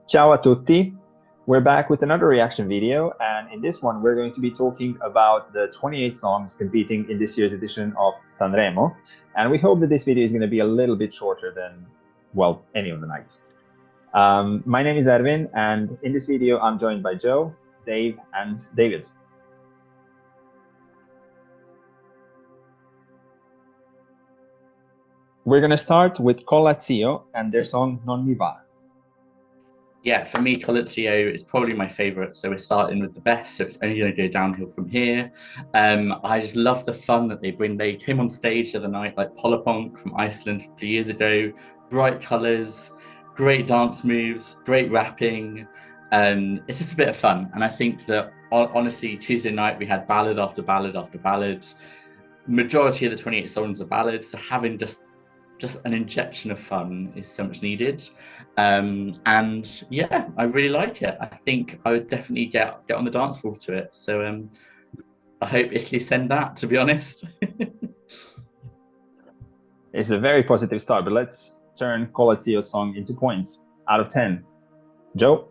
Ciao a tutti. We're back with another reaction video, and in this one we're going to be talking about the 28 songs competing in this year's edition of Sanremo, and we hope that this video is going to be a little bit shorter than, well, any of the nights. My name is Ervin, and in this video I'm joined by Joe, Dave, and David. We're going to start with Colla Zio and their song Non Mi Va. Yeah, for me, Colla Zio is probably my favourite. So we're starting with the best, so it's only going to go downhill from here. I just love the fun that they bring. They came on stage the other night like Polapunk from Iceland a few years ago. Bright colours, great dance moves, great rapping. It's just a bit of fun. And I think that, honestly, Tuesday night we had ballad after ballad after ballad. Majority of the 28 songs are ballads, so having just an injection of fun is so much needed. And yeah, I really like it. I think I would definitely get on the dance floor to it. So I hope Italy send that, to be honest. It's a very positive start, but let's turn Colla Zio's song into points. Out of 10. Joe?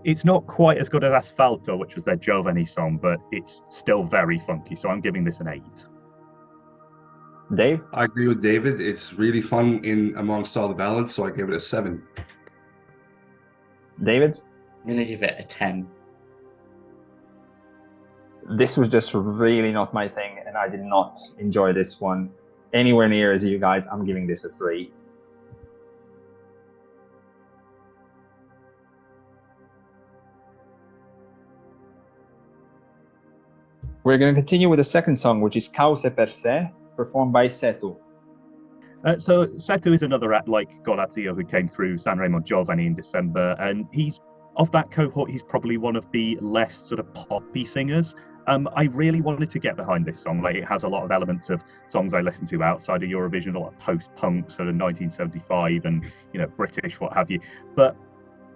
It's not quite as good as Asfalto, which was their Giovanni song, but it's still very funky, so I'm giving this an 8. Dave? I agree with David. It's really fun in amongst all the ballads, so I give it a 7. David? I'm going to give it a 10. This was just really not my thing, and I did not enjoy this one anywhere near as you guys. I'm giving this a 3. We're going to continue with the second song, which is Cause per se, performed by Sethu. So Sethu is another act like Colla Zio who came through Sanremo Giovanni in December, and he's of that cohort. He's probably one of the less sort of poppy singers. I really wanted to get behind this song. Like, it has a lot of elements of songs I listen to outside of Eurovision, a lot of post-punk, sort of 1975, and British, what have you. But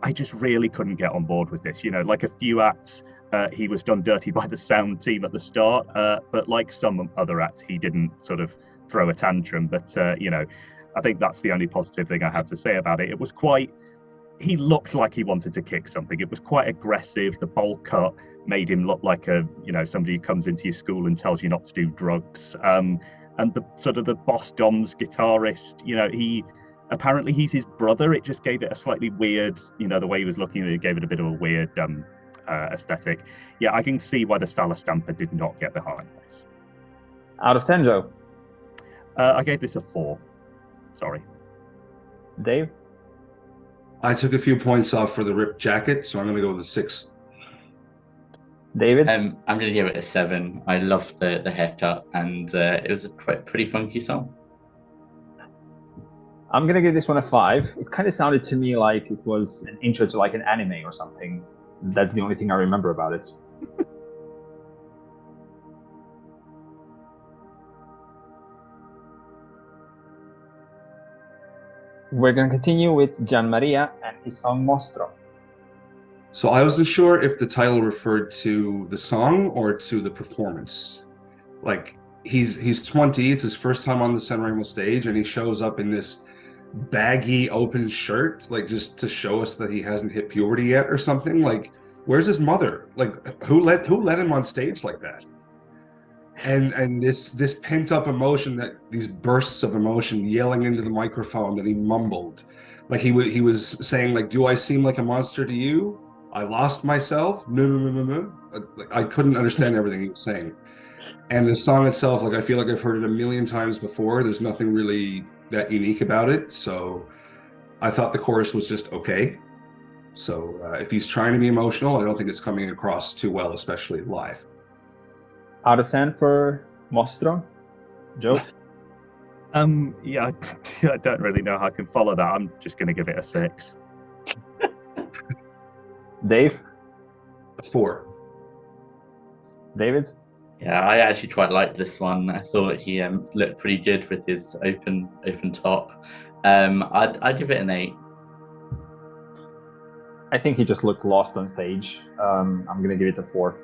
I just really couldn't get on board with this. Like a few acts, he was done dirty by the sound team at the start, but like some other acts, he didn't sort of throw a tantrum. But I think that's the only positive thing I have to say about it. It was he looked like he wanted to kick something. It was quite aggressive. The bowl cut made him look like somebody who comes into your school and tells you not to do drugs. And the sort of the boss dom's guitarist, apparently he's his brother. It just gave it a slightly weird, the way he was looking, it gave it a bit of a weird aesthetic. Yeah, I can see why the Sala Stampa did not get behind this. Out of 10, Joe? I gave this a 4. Sorry. Dave? I took a few points off for the ripped jacket, so I'm going to go with a 6. David? I'm going to give it a 7. I love the haircut, and it was a pretty funky song. I'm going to give this one a 5. It kind of sounded to me like it was an intro to like an anime or something. That's the only thing I remember about it. We're going to continue with Gianmaria and his song Mostro. So I wasn't sure if the title referred to the song or to the performance. Like, he's 20, it's his first time on the Sanremo stage, and he shows up in this baggy open shirt, like just to show us that he hasn't hit puberty yet or something. Like, where's his mother? Like, who let him on stage like that? And this pent-up emotion, that these bursts of emotion yelling into the microphone that he mumbled, like he was saying, like, do I seem like a monster to you? I lost myself. No. I couldn't understand everything he was saying. And the song itself, like, I feel like I've heard it a million times before. There's nothing really that unique about it. So I thought the chorus was just okay. So if he's trying to be emotional, I don't think it's coming across too well, especially live. Out of 10 for Mostro. Joe? Yeah, I don't really know how I can follow that. I'm just going to give it a 6. Dave? A 4. David? Yeah, I actually quite liked this one. I thought he looked pretty good with his open top. I'd give it an 8. I think he just looked lost on stage. I'm going to give it a 4.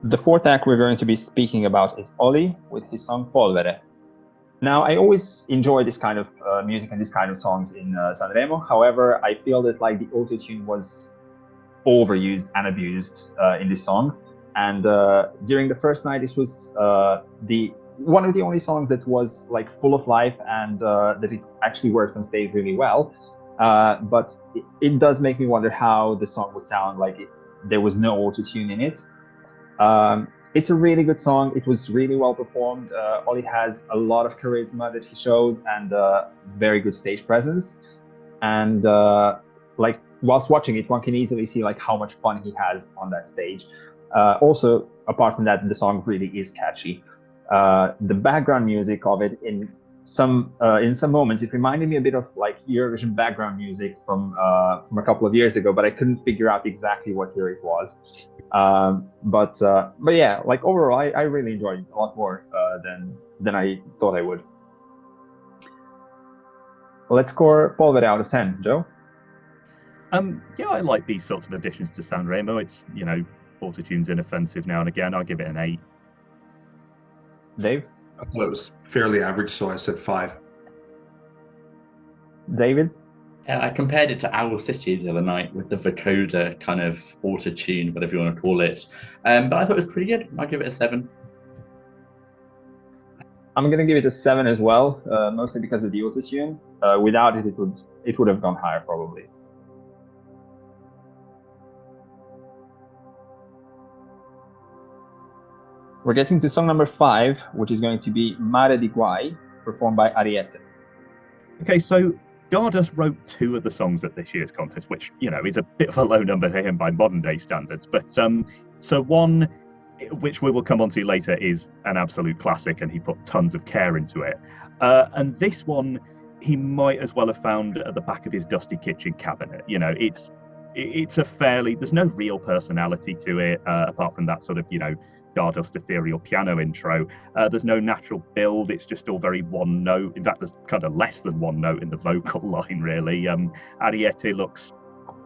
The fourth act we're going to be speaking about is Olly with his song Polvere. Now, I always enjoy this kind of music and this kind of songs in Sanremo. However, I feel that like the autotune was overused and abused in this song. And during the first night, this was one of the only songs that was like full of life and that it actually worked on stage really well. But it does make me wonder how the song would sound like there was no autotune in it. It's a really good song. It was really well performed. Olly has a lot of charisma that he showed and very good stage presence. And like whilst watching it, one can easily see like how much fun he has on that stage. Also, apart from that, the song really is catchy. The background music of it in some moments, it reminded me a bit of like Eurovision background music from a couple of years ago, but I couldn't figure out exactly what year it was. But yeah, like overall, I really enjoyed it a lot more than I thought I would. Let's score Polvere out of 10, Joe. Yeah, I like these sorts of additions to Sanremo. It's, you know, autotune's inoffensive now and again. I'll give it an 8. Dave? I thought it was fairly average, so I said 5. David? Yeah, I compared it to Owl City the other night with the vocoder kind of auto-tune, whatever you want to call it. But I thought it was pretty good. I'll give it a 7. I'm going to give it a 7 as well, mostly because of the auto-tune. Without it, it would have gone higher probably. We're getting to song number 5, which is going to be Mare di Guai, performed by Ariete. Okay, so Gardas wrote 2 of the songs at this year's contest, which, you know, is a bit of a low number for him by modern day standards. But so one, which we will come on to later, is an absolute classic, and he put tons of care into it. And this one, he might as well have found at the back of his dusty kitchen cabinet. You know, it's a fairly, there's no real personality to it, apart from that sort of, you know, Stardust ethereal piano intro. There's no natural build. It's just all very one note. In fact, there's kind of less than one note in the vocal line, really. Ariete looks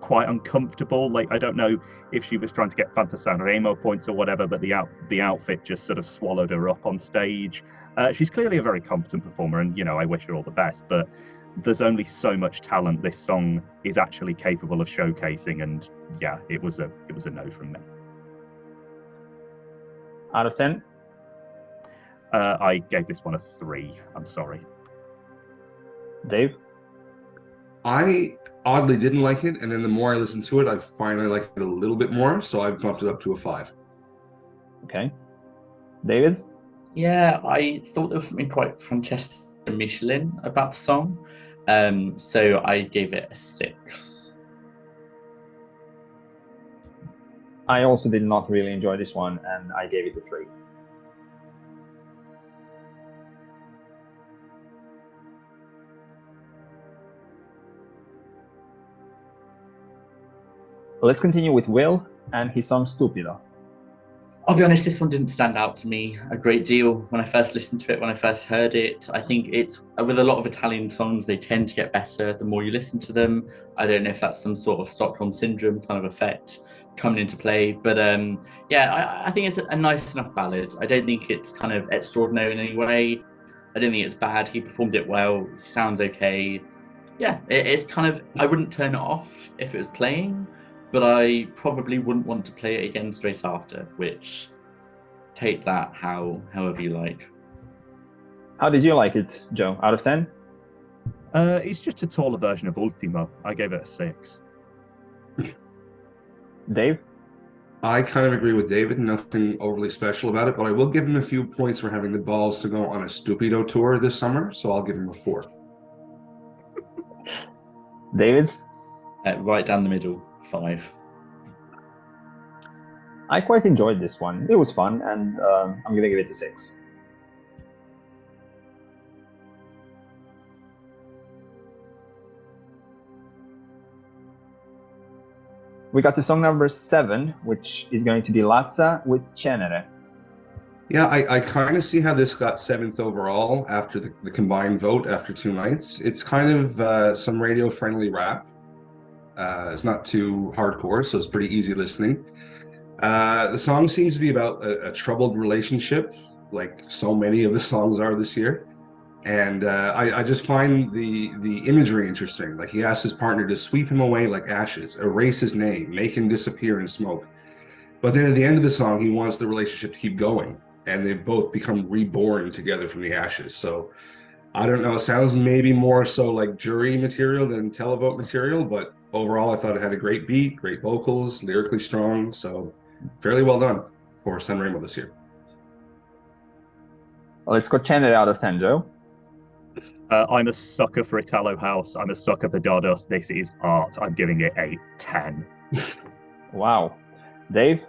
quite uncomfortable. Like, I don't know if she was trying to get Fanta Sanremo points or whatever, but the outfit just sort of swallowed her up on stage. She's clearly a very competent performer, and, you know, I wish her all the best, but there's only so much talent this song is actually capable of showcasing, and yeah, it was a no from me. Out of 10? I gave this one a 3. I'm sorry. Dave? I oddly didn't like it, and then the more I listened to it, I finally liked it a little bit more, so I bumped it up to a 5. Okay. David? Yeah, I thought there was something quite Francesca Michelin about the song, so I gave it a 6. I also did not really enjoy this one, and I gave it a 3. Let's continue with Will and his song Stupido. I'll be honest, this one didn't stand out to me a great deal when I first listened to it, when I first heard it. I think it's, with a lot of Italian songs, they tend to get better the more you listen to them. I don't know if that's some sort of Stockholm Syndrome kind of effect coming into play, but yeah, I think it's a nice enough ballad. I don't think it's kind of extraordinary in any way. I don't think it's bad. He performed it well. He sounds okay. Yeah, it's kind of, I wouldn't turn it off if it was playing, but I probably wouldn't want to play it again straight after, which, take that however you like. How did you like it, Joe? Out of 10? It's just a taller version of Ultimo. I gave it a 6. Dave? I kind of agree with David. Nothing overly special about it, but I will give him a few points for having the balls to go on a Stupido tour this summer, so I'll give him a 4. David? Right down the middle, 5. I quite enjoyed this one. It was fun, and I'm going to give it a 6. We got to song number 7, which is going to be Lazza with Cenere. Yeah, I kind of see how this got 7th overall after the combined vote after 2 nights. It's kind of some radio-friendly rap. It's not too hardcore, so it's pretty easy listening. The song seems to be about a troubled relationship, like so many of the songs are this year. And I just find the imagery interesting. Like he asks his partner to sweep him away like ashes, erase his name, make him disappear in smoke. But then at the end of the song, he wants the relationship to keep going, and they both become reborn together from the ashes. So I don't know, it sounds maybe more so like jury material than televote material, but overall I thought it had a great beat, great vocals, lyrically strong, so fairly well done for Sanremo this year. Well, let's go 10 out of 10, Joe. I'm a sucker for Italo House. I'm a sucker for Dardos. This is art. I'm giving it a 10. Wow. Dave?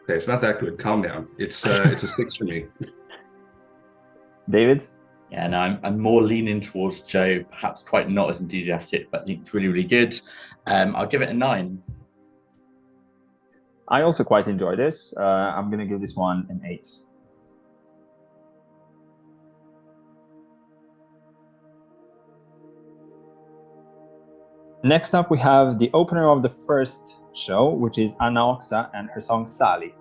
Okay, it's not that good. Calm down. It's a 6 for me. David? Yeah, no, I'm more leaning towards Joe, perhaps quite not as enthusiastic, but I think it's really, really good. I'll give it a 9. I also quite enjoy this. I'm going to give this one an 8. Next up, we have the opener of the first show, which is Anna Oxa and her song Sali.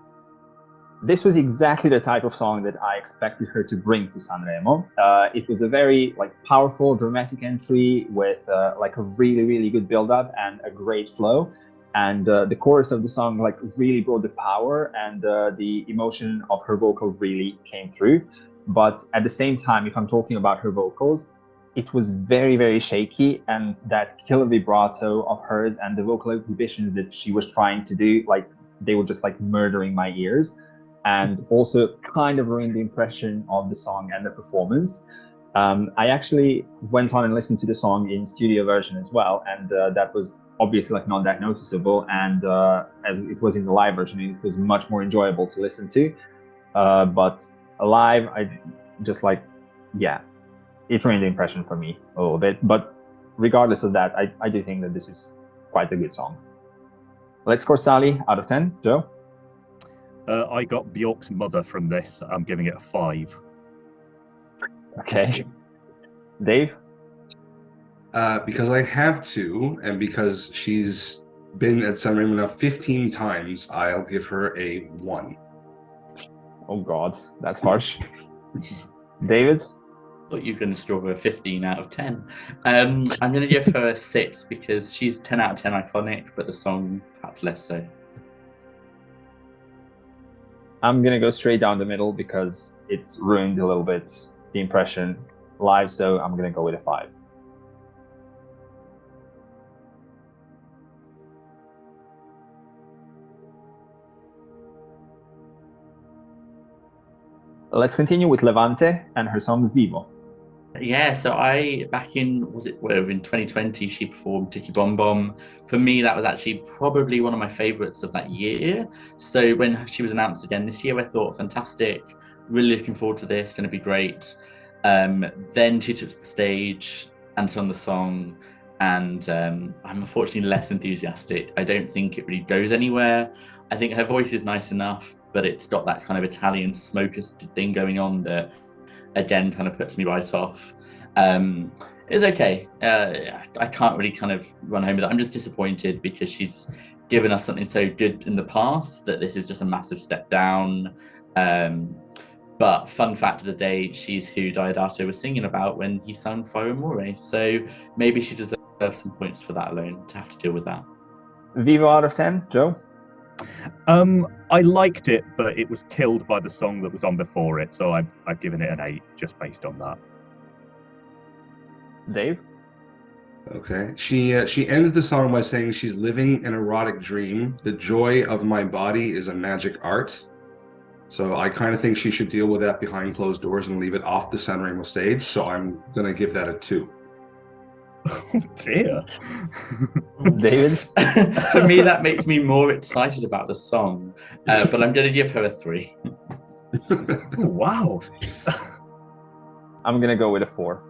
This was exactly the type of song that I expected her to bring to Sanremo. It was a very powerful, dramatic entry with a really, really good build-up and a great flow. And the chorus of the song really brought the power, and the emotion of her vocal really came through. But at the same time, if I'm talking about her vocals, it was very, very shaky, and that killer vibrato of hers and the vocal exhibitions that she was trying to do, they were just murdering my ears, and also kind of ruined the impression of the song and the performance. I actually went on and listened to the song in studio version as well, and that was obviously not that noticeable, and as it was in the live version, it was much more enjoyable to listen to. But live, I just it ruined the impression for me a little bit. But regardless of that, I do think that this is quite a good song. Let's score Sally out of 10. Joe? I got Bjork's mother from this. I'm giving it a 5. Okay. Dave? Because I have to, and because she's been at Sanremo now 15 times, I'll give her a 1. Oh God, that's harsh. David? I thought you were going to score her a 15 out of 10. I'm going to give her a 6 because she's 10 out of 10 iconic, but the song perhaps less so. I'm going to go straight down the middle because it ruined a little bit the impression live, so I'm going to go with a 5. Let's continue with Levante and her song Vivo. Yeah, so back in, in 2020, she performed Tiki Bom Bom. For me, that was actually probably one of my favorites of that year. So when she was announced again this year, I thought, fantastic, really looking forward to this, going to be great. Then she took to the stage and sung the song, and I'm unfortunately less enthusiastic. I don't think it really goes anywhere. I think her voice is nice enough, but it's got that kind of Italian smoker thing going on that, again, kind of puts me right off. It's okay. I can't really kind of run home with it. I'm just disappointed because she's given us something so good in the past that this is just a massive step down. But fun fact of the day, she's who Diodato was singing about when he sang Fire Amore. So maybe she deserves some points for that alone, to have to deal with that. Vivo out of 10, Joe? I liked it, but it was killed by the song that was on before it, so I've given it an 8 just based on that. Dave? Okay. She ends the song by saying she's living an erotic dream. The joy of my body is a magic art. So I kind of think she should deal with that behind closed doors and leave it off the Sanremo stage. So I'm going to give that a 2. Oh dear. David? For me, that makes me more excited about the song, but I'm going to give her a 3. Oh, wow. I'm going to go with a 4.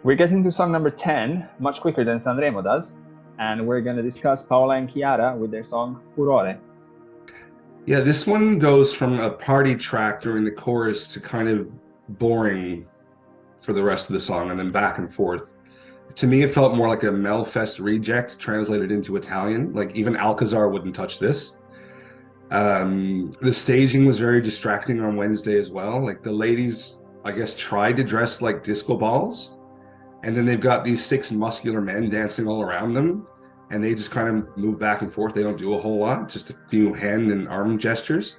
We're getting to song number 10, much quicker than Sanremo does, and we're going to discuss Paola and Chiara with their song Furore. Yeah, this one goes from a party track during the chorus to kind of boring for the rest of the song, and then back and forth. To me, it felt more like a Melfest reject translated into Italian. Like even Alcazar wouldn't touch this. The staging was very distracting on Wednesday as well. Like the ladies, I guess, tried to dress like disco balls, and then they've got these 6 muscular men dancing all around them, and they just kind of move back and forth. They don't do a whole lot, just a few hand and arm gestures.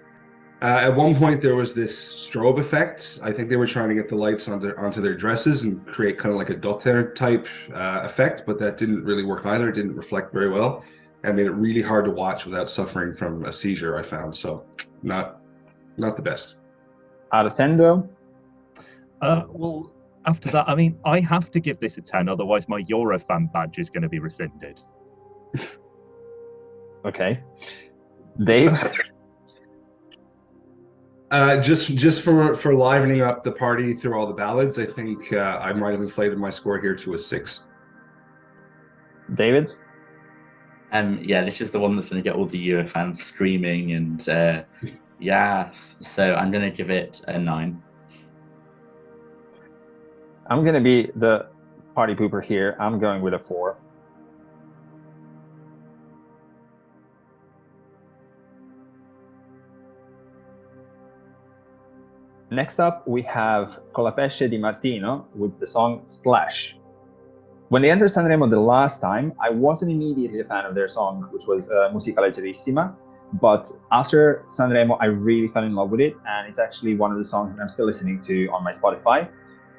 At one point, there was this strobe effect. I think they were trying to get the lights onto their dresses and create kind of like a dotter type effect, but that didn't really work either. It didn't reflect very well. And made it really hard to watch without suffering from a seizure, I found. So not the best. Out of 10, though? Well, after that, I mean, I have to give this a 10, otherwise my Eurofan badge is going to be rescinded. Okay. Dave? Just for livening up the party through all the ballads, I think I might have inflated my score here to a 6. David? Yeah, this is the one that's going to get all the Euro fans screaming and yes. So I'm going to give it a 9. I'm going to be the party pooper here. I'm going with a 4. Next up, we have Collapesce Dimartino with the song Splash. When they entered Sanremo the last time, I wasn't immediately a fan of their song, which was Musica Leggerissima, but after Sanremo, I really fell in love with it, and it's actually one of the songs that I'm still listening to on my Spotify.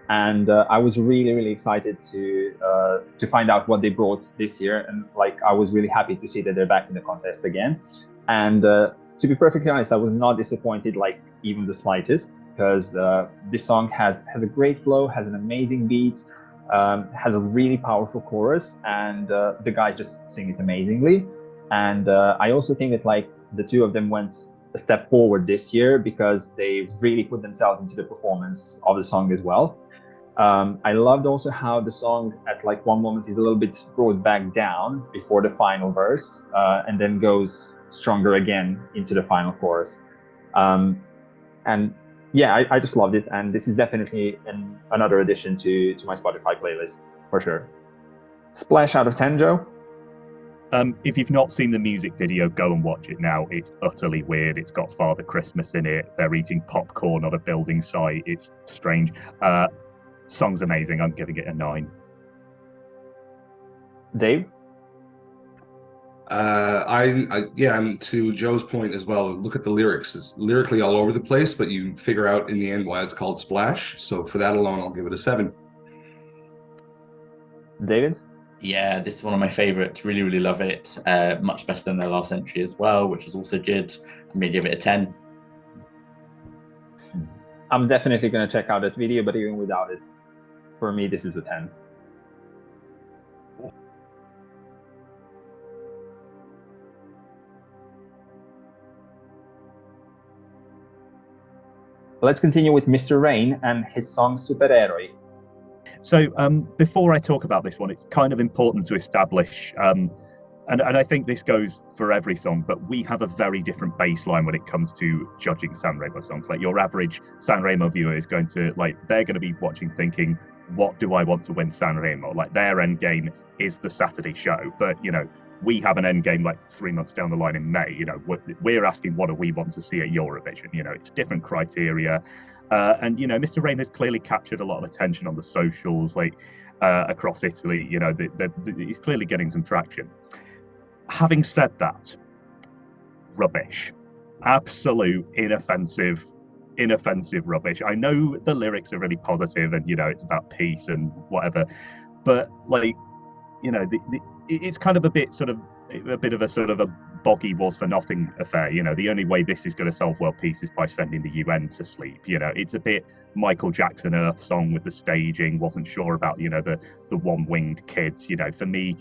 And I was really, really excited to find out what they brought this year, and like I was really happy to see that they're back in the contest again. And to be perfectly honest, I was not disappointed, like even the slightest, because this song has a great flow, has an amazing beat, has a really powerful chorus, and the guys just sing it amazingly. And I also think that like the two of them went a step forward this year because they really put themselves into the performance of the song as well. I loved also how the song at like one moment is a little bit brought back down before the final verse, and then goes stronger again into the final chorus. And yeah, I just loved it, and this is definitely another addition to my Spotify playlist for sure. Splash out of 10, Joe? If you've not seen the music video, go and watch it now. It's utterly weird. It's got Father Christmas in it. They're eating popcorn on a building site. It's strange. Song's amazing. I'm giving it a 9. Dave? And to Joe's point as well, look at the lyrics. It's lyrically all over the place, but you figure out in the end why it's called Splash. So for that alone, I'll give it a 7. David? Yeah, this is one of my favorites. Really, really love it. Much better than their last entry as well, which is also good. I'm going to give it a 10. I'm definitely going to check out that video, but even without it, for me, this is a 10. Let's continue with Mr. Rain and his song Supereroi. So before I talk about this one, it's kind of important to establish, and I think this goes for every song, but we have a very different baseline when it comes to judging Sanremo songs. Like your average Sanremo viewer is going to, like, they're going to be watching thinking, what do I want to win Sanremo? Like their end game is the Saturday show, but you know, we have an end game like 3 months down the line in May. You know, we're asking what do we want to see at Eurovision? You know, it's different criteria. And, you know, Mr. Rain has clearly captured a lot of attention on the socials, like across Italy. You know, he's clearly getting some traction. Having said that, rubbish. Absolute inoffensive rubbish. I know the lyrics are really positive and, you know, it's about peace and whatever. But, like, you know, it's kind of a bit of a sort of a boggy was for nothing affair. You know, the only way this is going to solve world peace is by sending the UN to sleep. You know, it's a bit Michael Jackson Earth Song with the staging. Wasn't sure about, you know, the one-winged kids. You know, for me,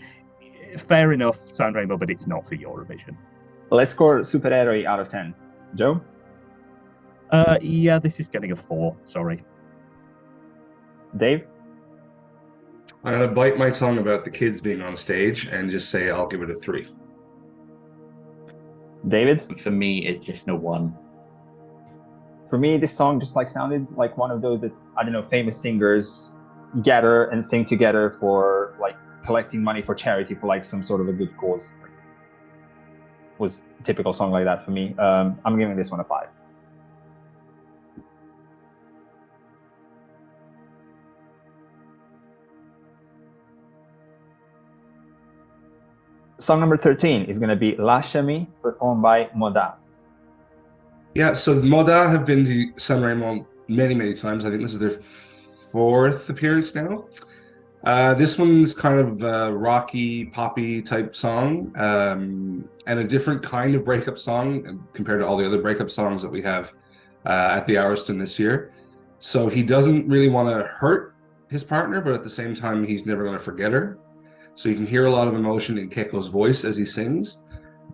fair enough, Sanremo, but it's not for Eurovision. Let's score Supereroi out of 10. Joe? Yeah, this is getting a 4. Sorry. Dave? I'm going to bite my tongue about the kids being on stage and just say I'll give it a 3. David? For me, it's just a 1. For me, this song just like sounded like one of those that, I don't know, famous singers gather and sing together for like collecting money for charity for like some sort of a good cause. Was a typical song like that for me. I'm giving this one a 5. Song number 13 is going to be Lasciami, performed by Moda. Yeah, so Moda have been to Sanremo many times. I think this is their 4th appearance now. This one's kind of a rocky, poppy type song, and a different kind of breakup song compared to all the other breakup songs that we have at the Ariston this year. So he doesn't really want to hurt his partner, but at the same time, he's never going to forget her. So you can hear a lot of emotion in Keiko's voice as he sings.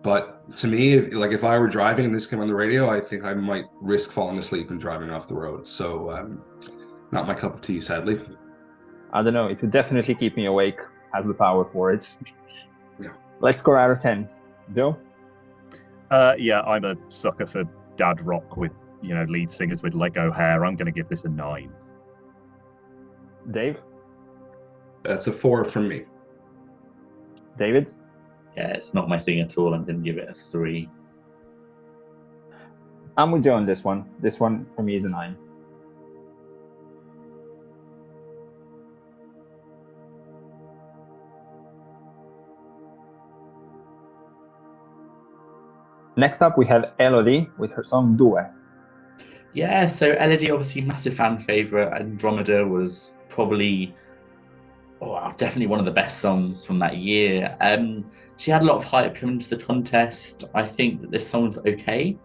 But to me, if I were driving and this came on the radio, I think I might risk falling asleep and driving off the road. So not my cup of tea, sadly. I don't know. It would definitely keep me awake. Has the power for it. Yeah. Let's score out of 10. Joe? Yeah, I'm a sucker for dad rock with, lead singers with Lego hair. I'm going to give this a 9. Dave? That's a 4 from me. David? Yeah, it's not my thing at all. I'm going to give it a 3. I'm with Joe on this one. This one for me is a 9. Next up, we have Elodie with her song Due. Yeah, so Elodie, obviously massive fan favourite. Andromeda was probably, definitely one of the best songs from that year. She had a lot of hype coming into the contest. I think that this song's okay.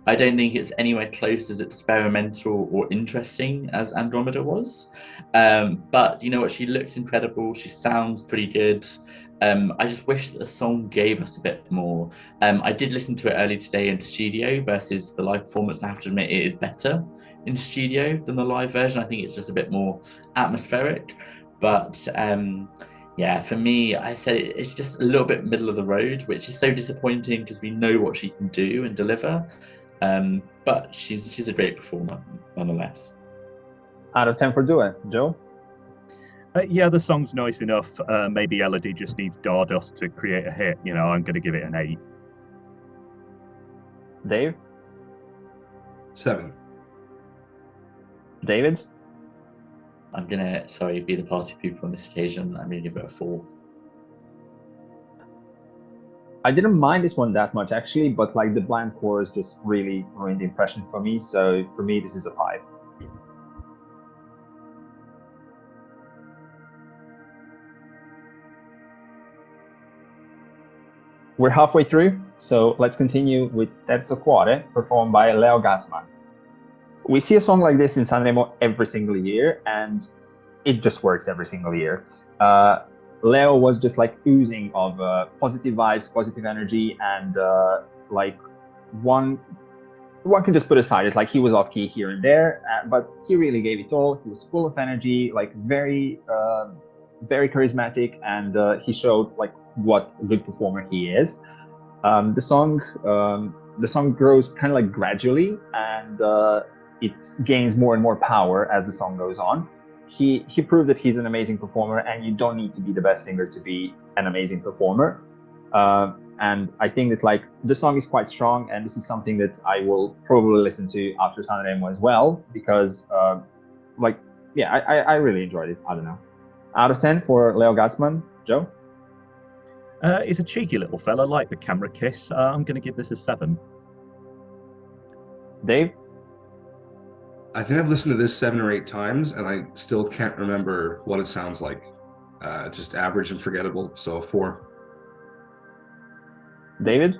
I don't think it's anywhere close as experimental or interesting as Andromeda was. But you know what? She looks incredible. She sounds pretty good. I just wish that the song gave us a bit more. I did listen to it early today in studio versus the live performance, and I have to admit it is better in studio than the live version. I think it's just a bit more atmospheric. But yeah, for me, I said it's just a little bit middle of the road, which is so disappointing because we know what she can do and deliver. But she's a great performer nonetheless. Out of 10 for Due. Joe? Yeah, the song's nice enough. Maybe Elodie just needs Stardust to create a hit. I'm going to give it an 8. Dave? 7. David? I'm going to, be the party pooper on this occasion. I'm going to give it a 4. I didn't mind this one that much, actually, but like the bland chorus just really ruined the impression for me. So for me, this is a 5. We're halfway through, so let's continue with Terzo Cuore, performed by Leo Gassmann. We see a song like this in Sanremo every single year, and it just works every single year. Leo was just like oozing of positive vibes, positive energy, and like one can just put aside it, like he was off key here and there, but he really gave it all. He was full of energy, like very charismatic, and he showed like what a good performer he is. The song grows kind of like gradually, and it gains more and more power as the song goes on. He proved that he's an amazing performer, and you don't need to be the best singer to be an amazing performer. And I think that like the song is quite strong, and this is something that I will probably listen to after Sanremo as well, because I really enjoyed it. I don't know. Out of 10 for Leo Gassmann. Joe? He's a cheeky little fella, like the camera kiss. I'm going to give this a 7. Dave? I think I've listened to this 7 or 8 times, and I still can't remember what it sounds like. Just average and forgettable, so 4. David?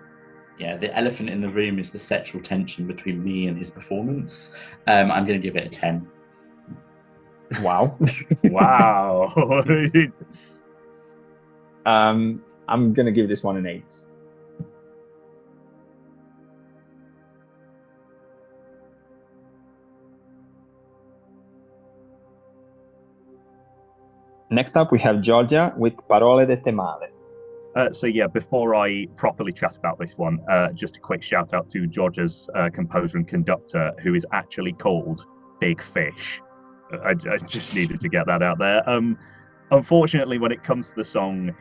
Yeah, the elephant in the room is the sexual tension between me and his performance. I'm going to give it a 10. Wow. Wow. I'm going to give this one an 8. Next up, we have Giorgia with Parole dette male. So yeah, before I properly chat about this one, just a quick shout out to Georgia's composer and conductor, who is actually called Big Fish. I just needed to get that out there. Unfortunately, when it comes to the song,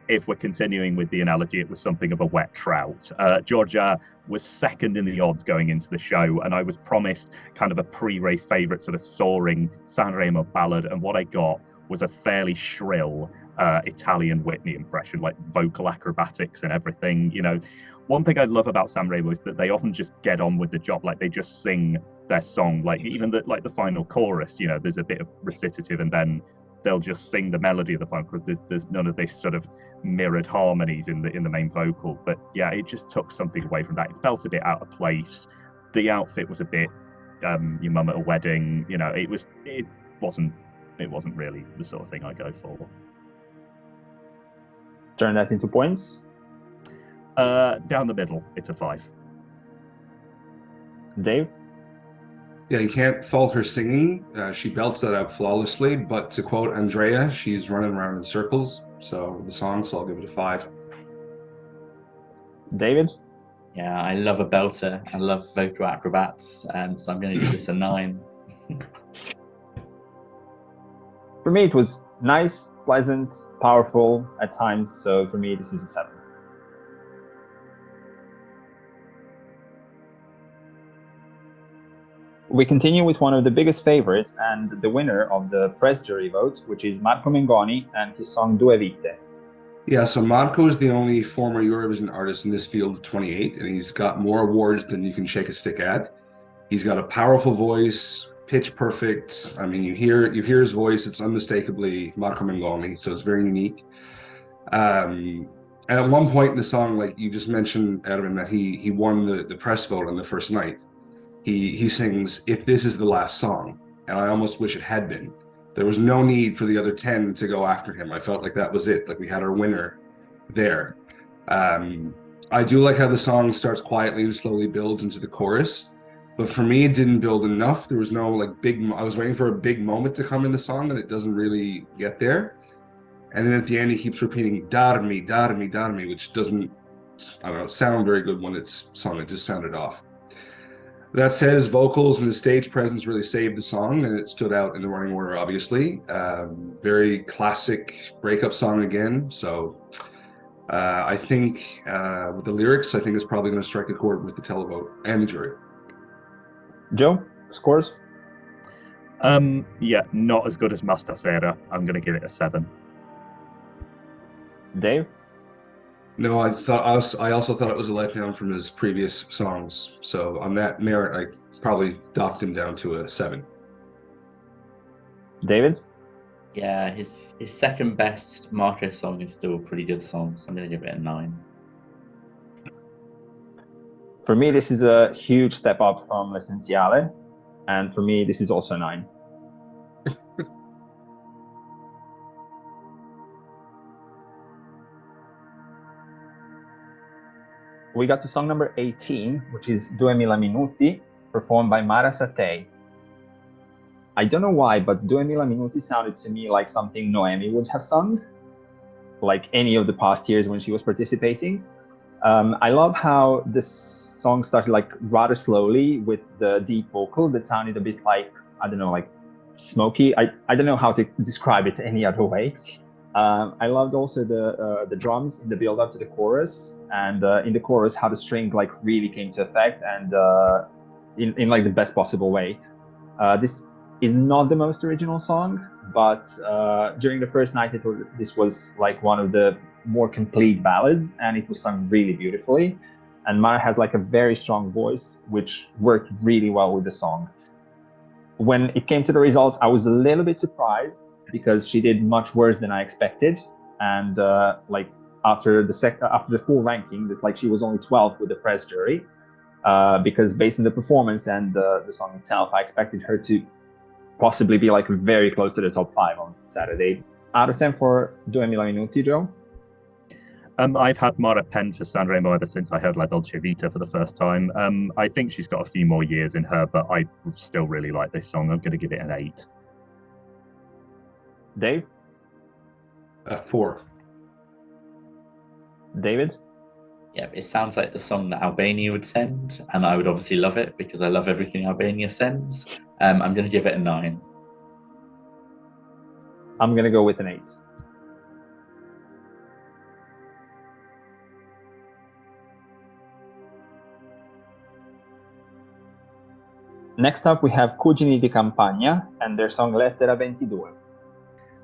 if we're continuing with the analogy, it was something of a wet trout. Giorgia was second in the odds going into the show, and I was promised kind of a pre-race favourite, sort of soaring Sanremo ballad, and what I got was a fairly shrill Italian Whitney impression, like vocal acrobatics and everything. You know, one thing I love about Sanremo is that they often just get on with the job, like they just sing their song, like even the final chorus. You know, there's a bit of recitative, and then they'll just sing the melody of the final chorus. There's none of this sort of mirrored harmonies in the main vocal. But yeah, it just took something away from that. It felt a bit out of place. The outfit was a bit your mum at a wedding. You know, it wasn't really the sort of thing I go for. Turn that into points. Down the middle, it's a 5. Dave? Yeah, you can't fault her singing. She belts that out flawlessly, but to quote Andrea, she's running around in circles. So the song, so I'll give it a 5. David? Yeah, I love a belter. I love vocal acrobats, so I'm going to give this a 9. For me, it was nice, pleasant, powerful at times. So for me, this is a 7. We continue with one of the biggest favorites and the winner of the press jury vote, which is Marco Mengoni and his song Due Vite. Yeah, so Marco is the only former Eurovision artist in this field of 28, and he's got more awards than you can shake a stick at. He's got a powerful voice, pitch perfect. I mean, you hear his voice, it's unmistakably Marco Mengoni, so it's very unique. And at one point in the song, like you just mentioned, Ervin, that he won the press vote on the first night. He sings, "If this is the last song," and I almost wish it had been. There was no need for the other 10 to go after him. I felt like that was it, like we had our winner there. I do like how the song starts quietly and slowly builds into the chorus, but for me it didn't build enough. There was no like big, I was waiting for a big moment to come in the song and it doesn't really get there. And then at the end he keeps repeating "Darmi, darmi, darmi," which doesn't, I don't know, sound very good when it's sung. It just sounded off. That said, his vocals and his stage presence really saved the song, and it stood out in the running order, obviously. Very classic breakup song again. So I think with the lyrics, I think it's probably going to strike a chord with the televote and the jury. Joe, scores? Yeah, not as good as Mastasera. I'm going to give it a 7. Dave? No, I also thought it was a letdown from his previous songs. So on that merit, I probably docked him down to a 7. David? Yeah, his second best Marco song is still a pretty good song, so I'm going to give it a 9. For me, this is a huge step up from L'Essenziale, and for me, this is also 9. We got to song number 18, which is 2000 Minuti, performed by Mara Sattei. I don't know why, but 2000 Minuti sounded to me like something Noemi would have sung, like any of the past years when she was participating. I love how this song started like rather slowly with the deep vocal that sounded a bit like, I don't know, like smoky. I don't know how to describe it any other way. I loved also the drums in the build up to the chorus, and in the chorus how the strings like really came to effect, and in like the best possible way. This is not the most original song, but during the first night this was like one of the more complete ballads, and it was sung really beautifully. And Mara has like a very strong voice, which worked really well with the song. When it came to the results, I was a little bit surprised because she did much worse than I expected. And like after the full ranking, that like she was only 12th with the press jury, because based on the performance and the song itself, I expected her to possibly be like very close to the top 5 on Saturday. Out of 10 for 2000 Minuti, Joe? I've had Mara penned for Sanremo ever since I heard La Dolce Vita for the first time. I think she's got a few more years in her, but I still really like this song. I'm going to give it an 8. Dave? 4. David? Yeah, it sounds like the song that Albania would send, and I would obviously love it because I love everything Albania sends. I'm going to give it a 9. I'm going to go with an 8. Next up, we have Cugini di Campagna and their song Lettera 22.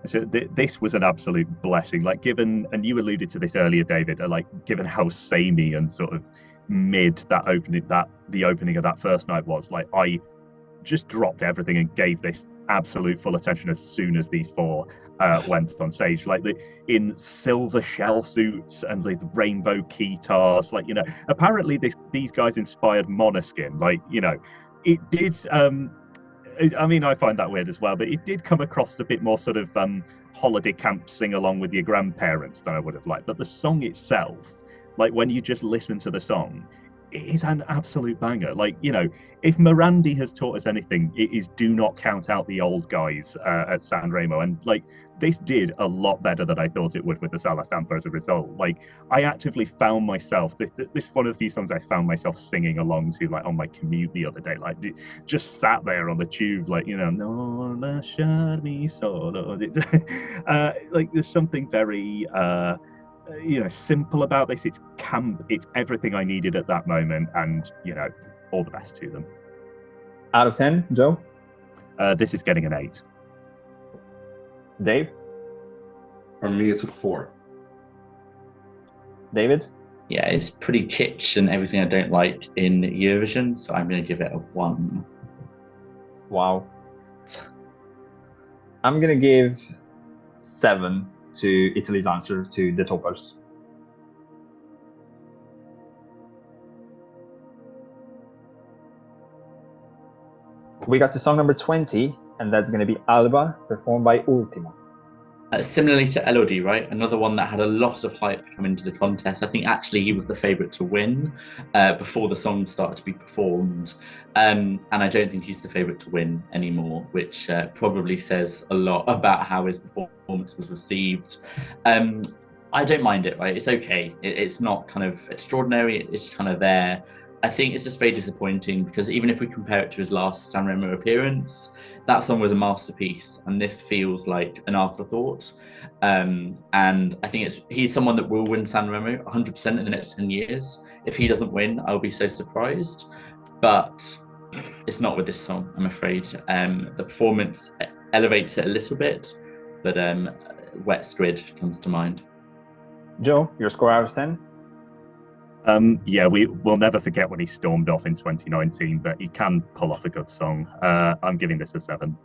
So this was an absolute blessing. Like, given, and you alluded to this earlier, David, like given how samey and sort of mid the opening of that first night was, like I just dropped everything and gave this absolute full attention as soon as these four went on stage, like in silver shell suits and with rainbow guitars. Like, you know, apparently these guys inspired Måneskin. Like, you know, it did. I mean, I find that weird as well, but it did come across a bit more sort of holiday camp sing along with your grandparents than I would have liked. But the song itself, like when you just listen to the song, it is an absolute banger. Like, you know, if Morandi has taught us anything, it is do not count out the old guys at Sanremo. And like, this did a lot better than I thought it would with the Sala Stampa as a result. Like, I actively found myself, this is one of the few songs I found myself singing along to, like on my commute the other day, like just sat there on the tube, like, you know, no lasciarmi solo. Like, there's something very, you know, simple about this. It's camp, it's everything I needed at that moment, and, you know, all the best to them. Out of 10, Joe? This is getting an 8. Dave? For me, it's a 4. David? Yeah, it's pretty kitsch and everything I don't like in Eurovision, so I'm going to give it a 1. Wow. I'm going to give 7 to Italy's answer to the toppers. We got to song number 20, and that's going to be Alba, performed by Ultimo. Similarly to Elodie, right? Another one that had a lot of hype come into the contest. I think actually he was the favourite to win before the song started to be performed. And I don't think he's the favourite to win anymore, which probably says a lot about how his performance was received. I don't mind it, right? It's okay. It's not kind of extraordinary. It's just kind of there. I think it's just very disappointing because even if we compare it to his last Sanremo appearance, that song was a masterpiece, and this feels like an afterthought. And I think he's someone that will win Sanremo 100% in the next 10 years. If he doesn't win, I'll be so surprised. But it's not with this song, I'm afraid. The performance elevates it a little bit, but Wet Squid comes to mind. Joe, your score out of 10? Yeah, we'll never forget when he stormed off in 2019, but he can pull off a good song. I'm giving this a 7.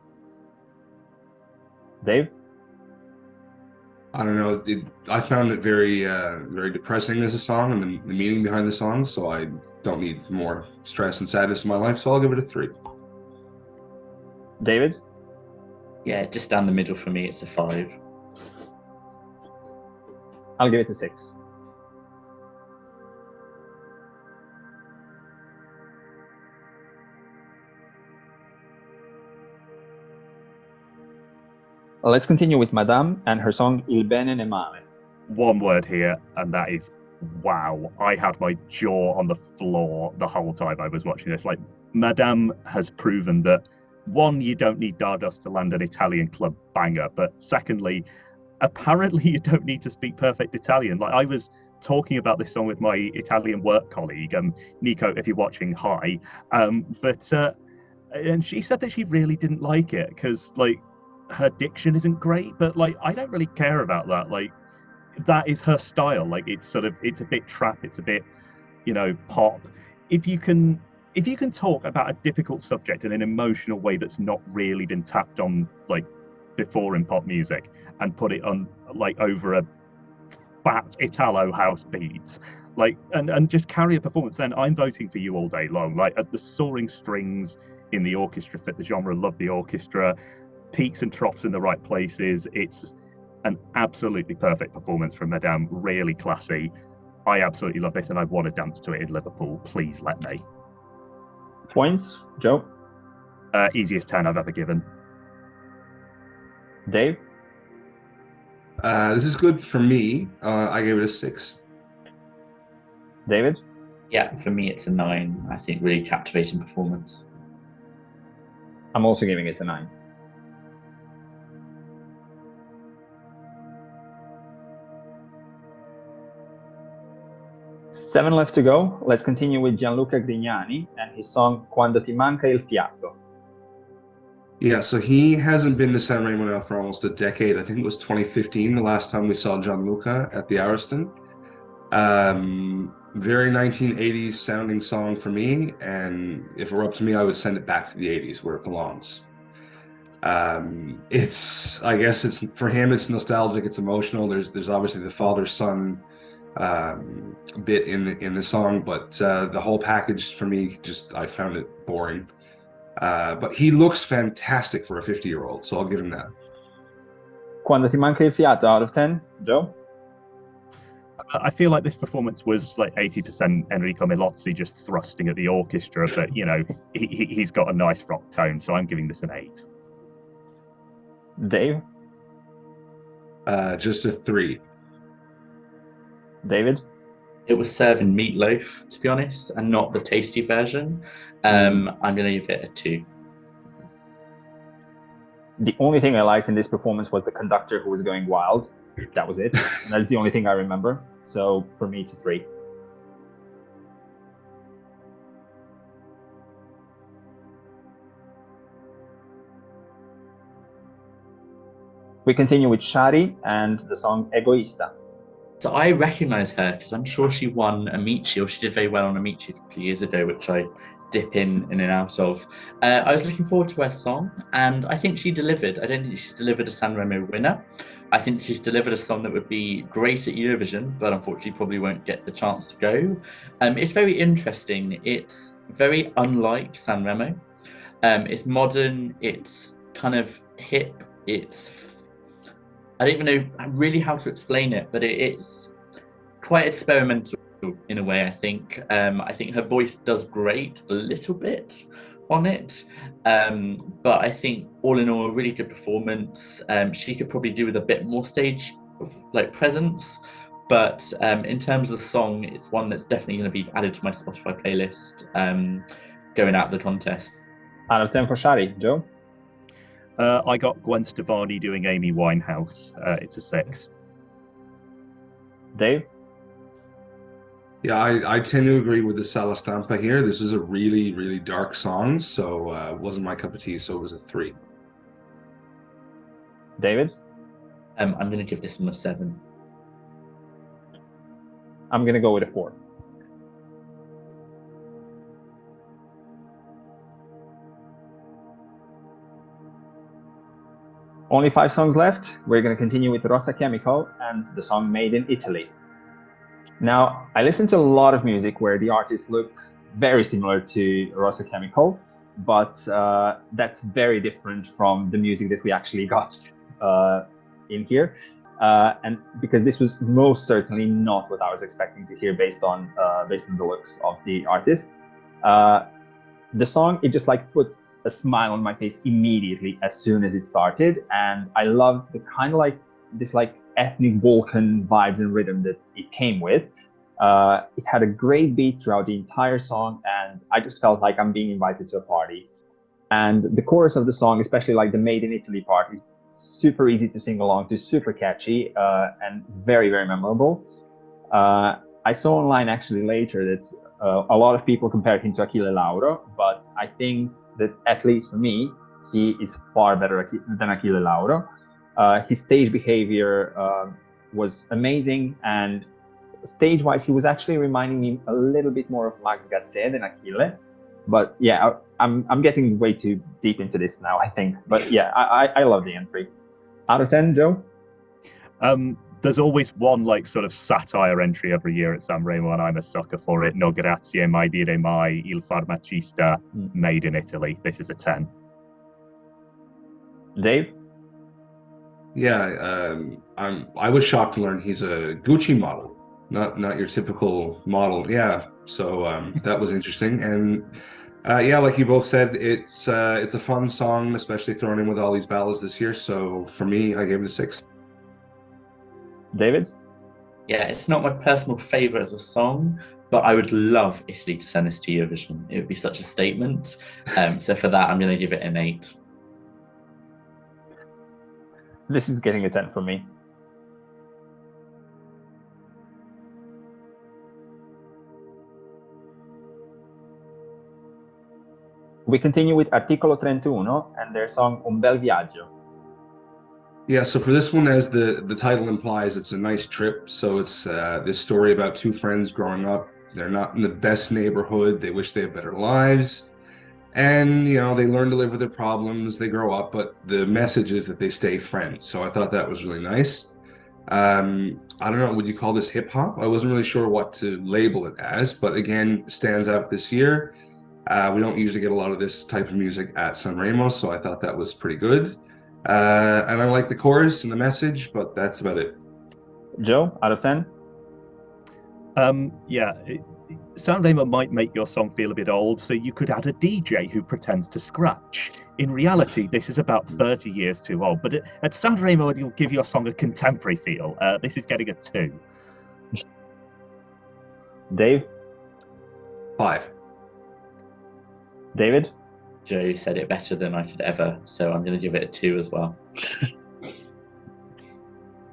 Dave? I don't know. I found it very, very depressing as a song, and the meaning behind the song. So I don't need more stress and sadness in my life. So I'll give it a 3. David? Yeah, just down the middle for me, it's a 5. I'll give it a 6. Let's continue with Madame and her song Il bene ne male. One word here, and that is wow. I had my jaw on the floor the whole time I was watching this. Like, Madame has proven that, one, you don't need Stardust to land an Italian club banger, but secondly, apparently you don't need to speak perfect Italian. Like, I was talking about this song with my Italian work colleague, Nico, if you're watching, hi. And she said that she really didn't like it because, like, her diction isn't great, but like, I don't really care about that. Like, that is her style. Like, it's a bit trap, it's a bit, you know, pop. If you can talk about a difficult subject in an emotional way that's not really been tapped on like before in pop music, and put it on like over a fat Italo house beat, like, and just carry a performance, then I'm voting for you all day long. Like, the soaring strings in the orchestra fit the genre, love the orchestra, peaks and troughs in the right places. It's an absolutely perfect performance from Madame, really classy. I absolutely love this, and I want to dance to it in Liverpool. Please let me. Points, Joe? Easiest 10 I've ever given. Dave? This is good for me. I gave it a 6. David? Yeah, for me it's a 9. I think really captivating performance. I'm also giving it a 9. 7 left to go. Let's continue with Gianluca Grignani and his song Quando ti manca il fiato. Yeah, so he hasn't been to Sanremo now for almost a decade. I think it was 2015, the last time we saw Gianluca at the Ariston. Very 1980s sounding song for me, and if it were up to me, I would send it back to the 80s where it belongs. I guess it's for him, it's nostalgic, it's emotional. There's obviously the father-son bit in the song, but the whole package for me, I found it boring. But he looks fantastic for a 50-year-old, so I'll give him that. Quando ti manca il fiato, out of 10, Joe? I feel like this performance was like 80% Enrico Melozzi just thrusting at the orchestra, but you know, he's got a nice rock tone, so I'm giving this an 8. Dave? Just a 3. David? It was serving meatloaf, to be honest, and not the tasty version. I'm going to give it a 2. The only thing I liked in this performance was the conductor who was going wild. That was it. That's the only thing I remember. So for me, it's a 3. We continue with Shari and the song Egoista. So I recognise her because I'm sure she won Amici, or she did very well on Amici a couple of years ago, which I dip in and out of. I was looking forward to her song, and I think she delivered. I don't think she's delivered a Sanremo winner. I think she's delivered a song that would be great at Eurovision, but unfortunately probably won't get the chance to go. It's very interesting. It's very unlike Sanremo. It's modern, it's kind of hip, I don't even know really how to explain it, but it's quite experimental in a way, I think. I think her voice does grate a little bit on it, but I think all in all, a really good performance. She could probably do with a bit more stage presence, but in terms of the song, it's one that's definitely going to be added to my Spotify playlist going out of the contest. Out of 10 for Shari. Joe? I got Gwen Stefani doing Amy Winehouse. It's a 6. Dave? Yeah, I tend to agree with the Sala Stampa here. This is a really, really dark song, so it wasn't my cup of tea, so it was a 3. David? I'm going to give this one a 7. I'm going to go with a 4. Only 5 songs left. We're going to continue with Rosa Chemical and the song Made in Italy. Now, I listen to a lot of music where the artists look very similar to Rosa Chemical, but that's very different from the music that we actually got in here. And because this was most certainly not what I was expecting to hear based on the looks of the artist. The song, it just put a smile on my face immediately as soon as it started, and I loved the kind of this ethnic Balkan vibes and rhythm that it came with. It had a great beat throughout the entire song, and I just felt like I'm being invited to a party. And the chorus of the song, especially the Made in Italy part, is super easy to sing along to, super catchy, and very, very memorable. I saw online actually later that a lot of people compared him to Achille Lauro, but I think that, at least for me, he is far better than Achille Lauro. His stage behavior was amazing, and stage-wise, he was actually reminding me a little bit more of Max Gazzè than Achille. But yeah, I'm getting way too deep into this now, I think. But yeah, I love the entry. Out of 10, Joe? There's always one sort of satire entry every year at Sanremo, and I'm a sucker for it. No grazie, mai dire mai, il farmacista, Made in Italy. This is a 10. Dave? Yeah, I was shocked to learn he's a Gucci model, not your typical model. Yeah, so that was interesting. And yeah, like you both said, it's a fun song, especially thrown in with all these ballads this year. So for me, I gave it a 6. David? Yeah, it's not my personal favourite as a song, but I would love Italy to send us to Eurovision. It would be such a statement. So for that, I'm going to give it an 8. This is getting a 10 for me. We continue with Articolo 31 and their song Un bel viaggio. Yeah, so for this one, as the title implies, it's a nice trip. So it's this story about two friends growing up. They're not in the best neighborhood. They wish they had better lives. And, you know, they learn to live with their problems. They grow up, but the message is that they stay friends. So I thought that was really nice. I don't know, would you call this hip hop? I wasn't really sure what to label it as, but again, stands out this year. We don't usually get a lot of this type of music at Sanremo, so I thought that was pretty good. And I like the chorus and the message, but that's about it. Joe, out of 10? Yeah, Sanremo might make your song feel a bit old, so you could add a DJ who pretends to scratch. In reality, this is about 30 years too old, but at Sanremo, it'll give your song a contemporary feel. This is getting a 2. Dave? 5. David? Joe said it better than I could ever, so I'm going to give it a 2 as well.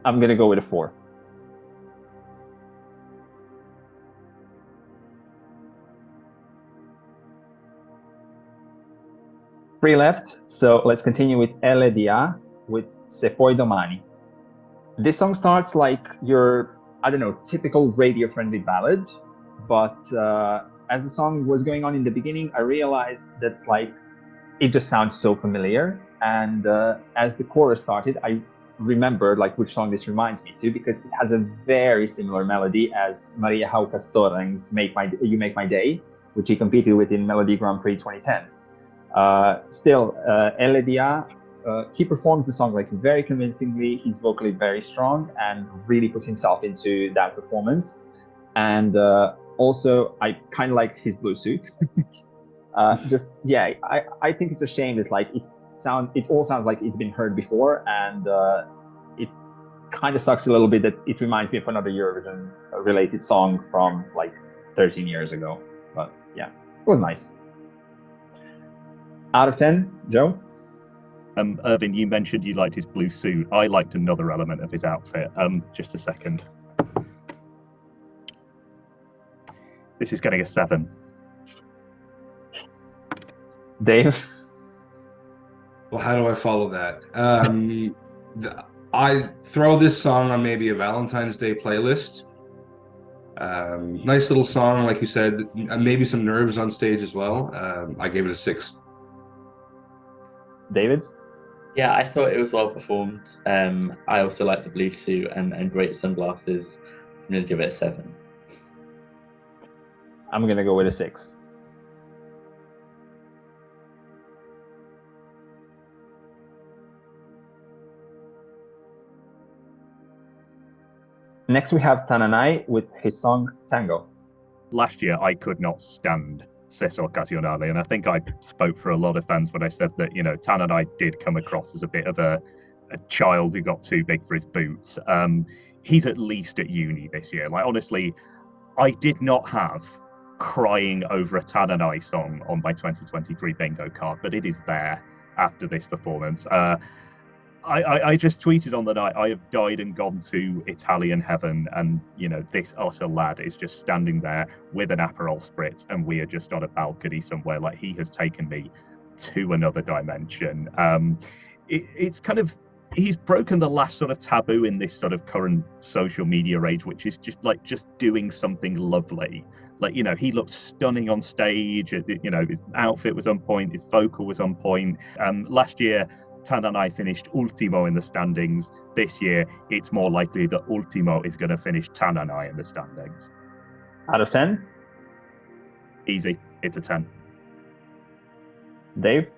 I'm going to go with a 4. Three left, so let's continue with Elodie with Se poi domani. This song starts like your, I don't know, typical radio-friendly ballad, but as the song was going on in the beginning, I realized that like it just sounds so familiar. And as the chorus started, I remembered like which song this reminds me to, because it has a very similar melody as Maria Haukas Torreng's You Make My Day, which he competed with in Melody Grand Prix 2010. Still, Elodie, he performs the song like very convincingly. He's vocally very strong and really puts himself into that performance. And also, I kind of liked his blue suit. I think it's a shame that like it all sounds like it's been heard before, and it kind of sucks a little bit that it reminds me of another Eurovision related song from like 13 years ago. But yeah, it was nice. Out of 10, Joe? Ervin, you mentioned you liked his blue suit. I liked another element of his outfit. Just a second. This is getting a 7. Dave? Well, how do I follow that? I throw this song on maybe a Valentine's Day playlist. Nice little song, like you said, maybe some nerves on stage as well. I gave it a 6. David? Yeah, I thought it was well performed. I also like the blue suit and great sunglasses. I'm going to give it a 7. I'm going to go with a 6. Next, we have Tananai with his song Tango. Last year, I could not stand Sesso Occasionale, and I think I spoke for a lot of fans when I said that, you know, Tananai did come across as a bit of a child who got too big for his boots. He's at least at uni this year. Like, honestly, I did not have crying over a Tananai song on my 2023 bingo card, but it is there after this performance. I just tweeted on the night, I have died and gone to Italian heaven, and you know, this utter lad is just standing there with an Aperol Spritz, and we are just on a balcony somewhere. Like, he has taken me to another dimension. It's kind of, he's broken the last sort of taboo in this sort of current social media age, which is just doing something lovely. Like, you know, he looked stunning on stage. You know, his outfit was on point, his vocal was on point. Last year, Tananai finished Ultimo in the standings. This year, it's more likely that Ultimo is going to finish Tananai in the standings. Out of 10? Easy. It's a 10. Dave?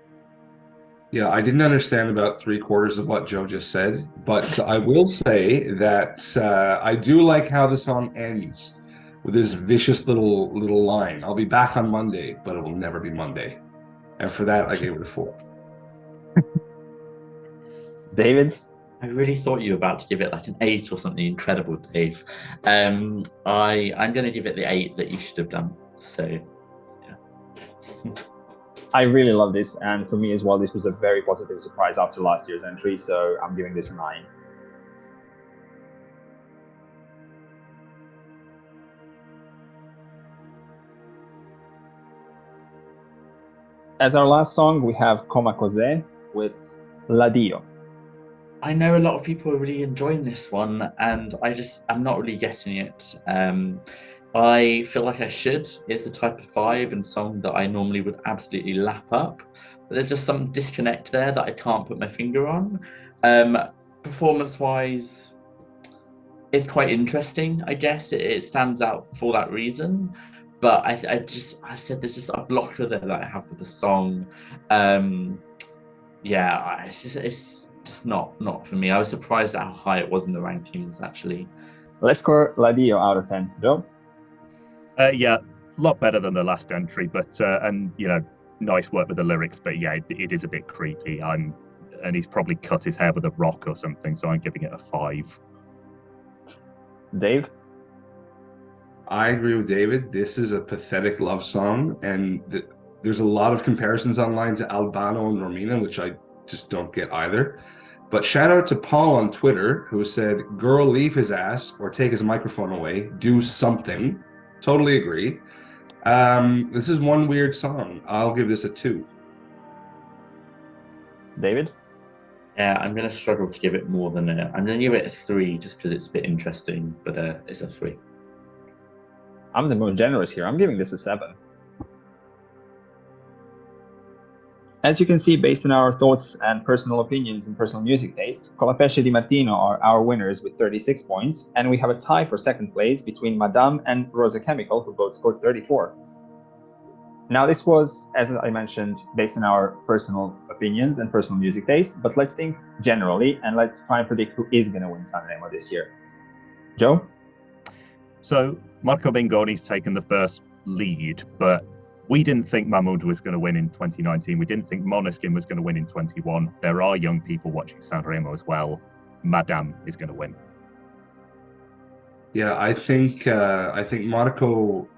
Yeah, I didn't understand about 3/4 of what Joe just said, but I will say that I do like how the song ends with this vicious little line. I'll be back on Monday, but it will never be Monday. And for that, I gave it a 4. David? I really thought you were about to give it like an 8 or something incredible, Dave. I'm going to give it the 8 that you should have done. So, yeah. I really love this, and for me as well, this was a very positive surprise after last year's entry, so I'm giving this a 9. as our last song, we have Come Cos'è with L'Addio. I know a lot of people are really enjoying this one, and I'm not really getting it. I feel like I should. It's the type of vibe and song that I normally would absolutely lap up. But there's just some disconnect there that I can't put my finger on. Performance-wise, it's quite interesting, I guess. It stands out for that reason. But I said there's just a blocker there that I have with the song. Yeah, it's just not for me. I was surprised at how high it was in the rankings, actually. Let's score L'Addio out of 10. Joe? Yeah, a lot better than the last entry, but and you know, nice work with the lyrics, but yeah, it is a bit creepy. And he's probably cut his hair with a rock or something, so I'm giving it a 5. Dave? I agree with David. This is a pathetic love song, and there's a lot of comparisons online to Albano and Romina, which I just don't get either. But shout out to Paul on Twitter, who said, "Girl, leave his ass or take his microphone away. Do something." Totally agree. This is one weird song. I'll give this a 2. David? Yeah, I'm going to struggle to give it more than I'm going to give it a 3 just because it's a bit interesting, but it's a 3. I'm the most generous here. I'm giving this a 7. As you can see, based on our thoughts and personal opinions and personal music tastes, Collapesce Dimartino are our winners with 36 points, and we have a tie for second place between Madame and Rosa Chemical, who both scored 34. Now, this was, as I mentioned, based on our personal opinions and personal music tastes, but let's think generally and let's try and predict who is going to win Sanremo this year. Joe? So Marco Mengoni's taken the first lead, but we didn't think Mahmoud was going to win in 2019. We didn't think Måneskin was going to win in 21. There are young people watching Sanremo as well. Madame is going to win. Yeah, I think Marco,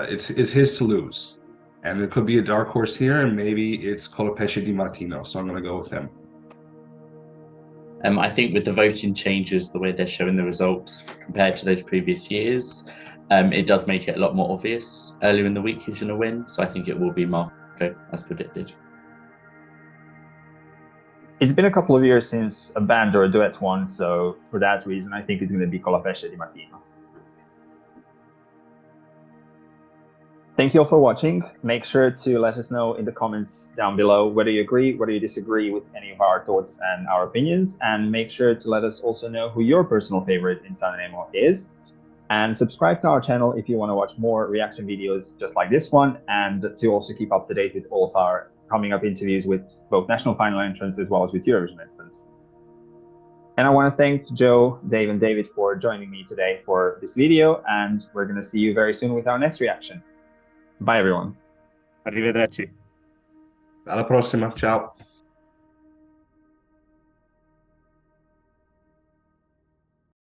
it's his to lose, and it could be a dark horse here, and maybe it's Collapesce Dimartino. So I'm going to go with him. I think with the voting changes, the way they're showing the results compared to those previous years, it does make it a lot more obvious earlier in the week who's going to win. So I think it will be Marco, as predicted. It's been a couple of years since a band or a duet won, so for that reason, I think it's going to be Collapesce Dimartino. Thank you all for watching. Make sure to let us know in the comments down below whether you agree, whether you disagree with any of our thoughts and our opinions, and make sure to let us also know who your personal favorite in Sanremo is. And subscribe to our channel if you want to watch more reaction videos just like this one, and to also keep up to date with all of our coming up interviews with both national final entrants as well as with Eurovision entrants. And I want to thank Joe, Dave, and David for joining me today for this video, and we're going to see you very soon with our next reaction. Bye, everyone. Arrivederci. Alla prossima. Ciao.